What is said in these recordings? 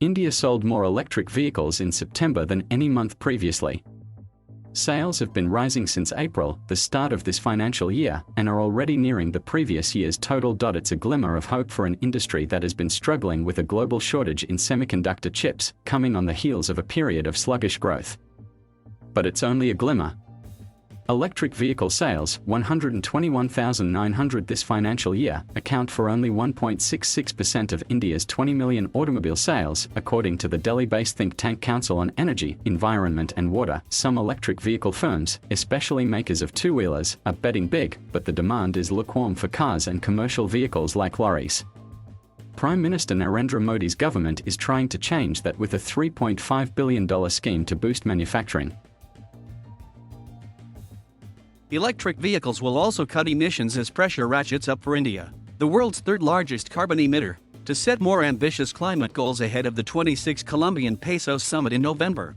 India sold more electric vehicles in September than any month previously. Sales have been rising since April, the start of this financial year, and are already nearing the previous year's total. It's a glimmer of hope for an industry that has been struggling with a global shortage in semiconductor chips, coming on the heels of a period of sluggish growth. But it's only a glimmer. Electric vehicle sales, 121,900 this financial year, account for only 1.66% of India's 20 million automobile sales, according to the Delhi-based think tank Council on Energy, Environment and Water. Some electric vehicle firms, especially makers of two-wheelers, are betting big, but the demand is lukewarm for cars and commercial vehicles like lorries. Prime Minister Narendra Modi's government is trying to change that with a $3.5 billion scheme to boost manufacturing. Electric vehicles will also cut emissions as pressure ratchets up for India, the world's third-largest carbon emitter, to set more ambitious climate goals ahead of the 26th Colombian Peso Summit in November.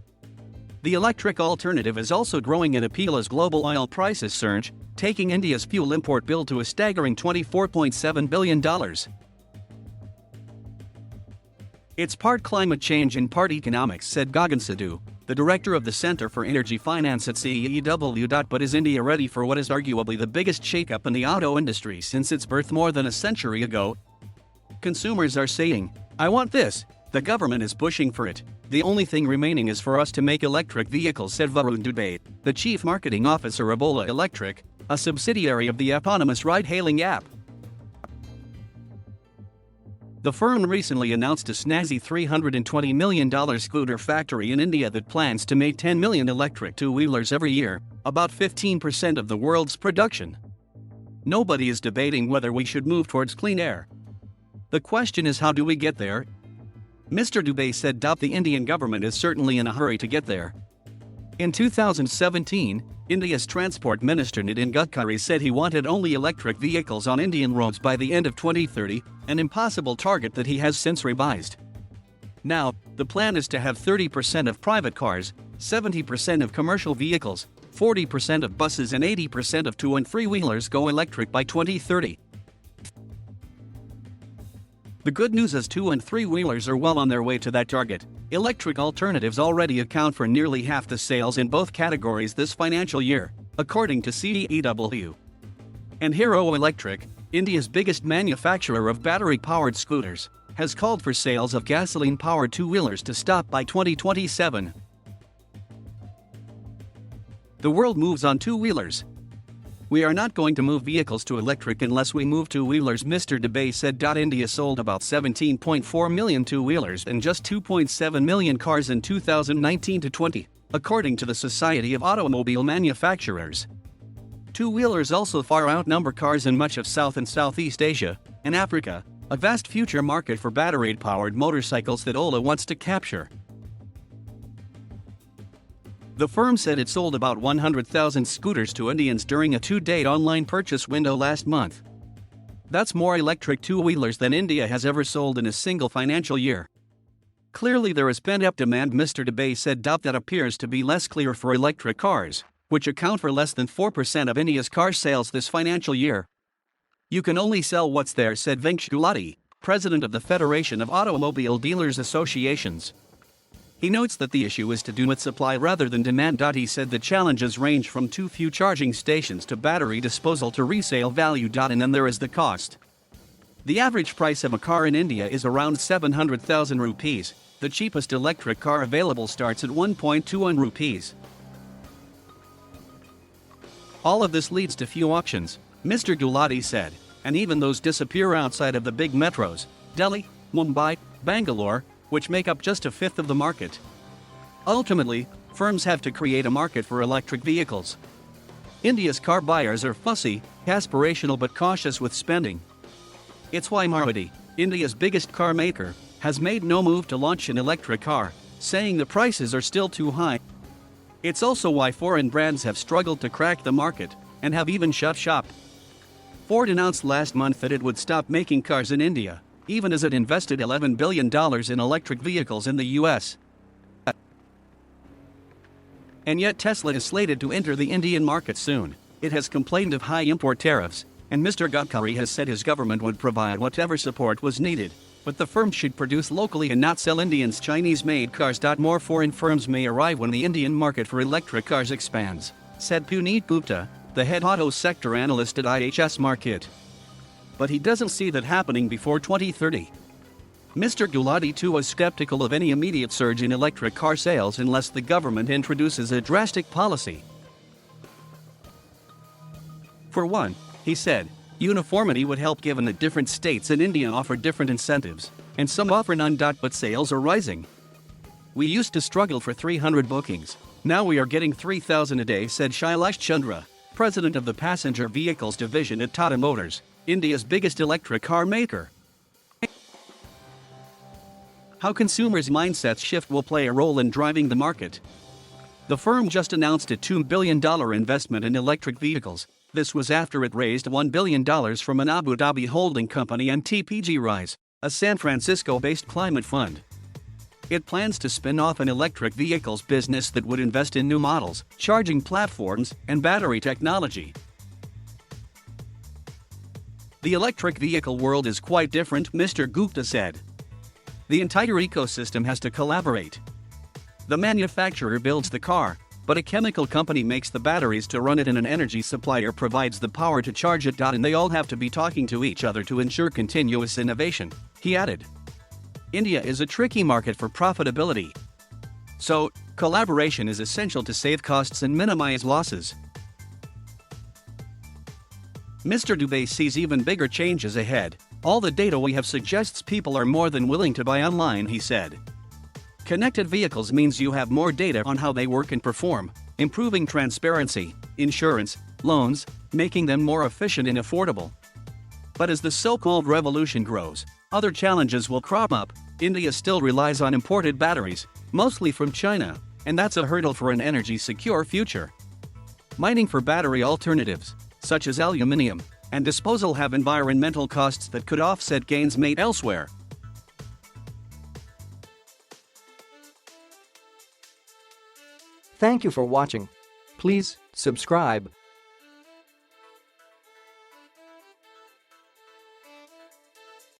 The electric alternative is also growing in appeal as global oil prices surge, taking India's fuel import bill to a staggering $24.7 billion. It's part climate change and part economics, said Gagan Sidhu, the director of the Center for Energy Finance at total.But. Is India ready for what is arguably the biggest shakeup in the auto industry since its birth more than a century ago? Consumers are saying, "I want this." The government is pushing for it. The only thing remaining is for us to make electric vehicles, said Varun Dubey, the chief marketing officer of Ola Electric, a subsidiary of the eponymous ride-hailing app. The firm recently announced a snazzy $320 million scooter factory in India that plans to make 10 million electric two-wheelers every year, about 15% of the world's production. Nobody is debating whether we should move towards clean air. The question is, how do we get there? Mr. Dubey said the Indian government is certainly in a hurry to get there. In 2017, India's Transport Minister Nitin Gadkari said he wanted only electric vehicles on Indian roads by the end of 2030, an impossible target that he has since revised. Now, the plan is to have 30% of private cars, 70% of commercial vehicles, 40% of buses and 80% of two- and three-wheelers go electric by 2030. The good news is two- and three-wheelers are well on their way to that target. Electric alternatives already account for nearly half the sales in both categories this financial year, according to CEW. And Hero Electric, India's biggest manufacturer of battery-powered scooters, has called for sales of gasoline-powered two-wheelers to stop by 2027. The world moves on two-wheelers. We are not going to move vehicles to electric unless we move two-wheelers, Mr. Dubey said. India sold about 17.4 million two-wheelers and just 2.7 million cars in 2019-20, according to the Society of Automobile Manufacturers. Two-wheelers also far outnumber cars in much of South and Southeast Asia and Africa, a vast future market for battery-powered motorcycles that Ola wants to capture. The firm said it sold about 100,000 scooters to Indians during a two-day online purchase window last month. That's more electric two-wheelers than India has ever sold in a single financial year. Clearly there is pent-up demand, Mr. Dubey said. That appears to be less clear for electric cars, which account for less than 4% of India's car sales this financial year. You can only sell what's there, said Venkat Gulati, president of the Federation of Automobile Dealers Associations. He notes that the issue is to do with supply rather than demand. He said the challenges range from too few charging stations to battery disposal to resale value. And then there is the cost. The average price of a car in India is around 700,000 rupees. The cheapest electric car available starts at 1.21 rupees. All of this leads to few options, Mr. Gulati said, and even those disappear outside of the big metros, Delhi, Mumbai, Bangalore, which make up just a fifth of the market. Ultimately, firms have to create a market for electric vehicles. India's car buyers are fussy, aspirational but cautious with spending. It's why Maruti, India's biggest car maker, has made no move to launch an electric car, saying the prices are still too high. It's also why foreign brands have struggled to crack the market, and have even shut shop. Ford announced last month that it would stop making cars in India, even as it invested $11 billion in electric vehicles in the US. And yet Tesla is slated to enter the Indian market soon. It has complained of high import tariffs, and Mr. Gadkari has said his government would provide whatever support was needed. but the firm should produce locally and not sell Indians' Chinese-made cars. More foreign firms may arrive when the Indian market for electric cars expands, said Puneet Gupta, the head auto sector analyst at IHS Markit. But he doesn't see that happening before 2030. Mr. Gulati too was skeptical of any immediate surge in electric car sales unless the government introduces a drastic policy. For one, he said, uniformity would help given that different states in India offer different incentives, and some offer none. But sales are rising. We used to struggle for 300 bookings, now we are getting 3,000 a day, said Shailesh Chandra, president of the passenger vehicles division at Tata Motors, India's biggest electric car maker. How consumers' mindsets shift will play a role in driving the market. The firm just announced a $2 billion investment in electric vehicles. This was after it raised $1 billion from an Abu Dhabi holding company and TPG Rise, a San Francisco-based climate fund. It plans to spin off an electric vehicles business that would invest in new models, charging platforms, and battery technology. The electric vehicle world is quite different, Mr. Gupta said. The entire ecosystem has to collaborate. The manufacturer builds the car, but a chemical company makes the batteries to run it and an energy supplier provides the power to charge it. And they all have to be talking to each other to ensure continuous innovation, he added. India is a tricky market for profitability. So, collaboration is essential to save costs and minimize losses. Mr. Dubey sees even bigger changes ahead. All the data we have suggests people are more than willing to buy online, he said. Connected vehicles means you have more data on how they work and perform, improving transparency, insurance, loans, making them more efficient and affordable. But as the so-called revolution grows, other challenges will crop up. India still relies on imported batteries, mostly from China, and that's a hurdle for an energy-secure future. Mining for battery alternatives, such as aluminium, and disposal have environmental costs that could offset gains made elsewhere. Thank you for watching. Please subscribe.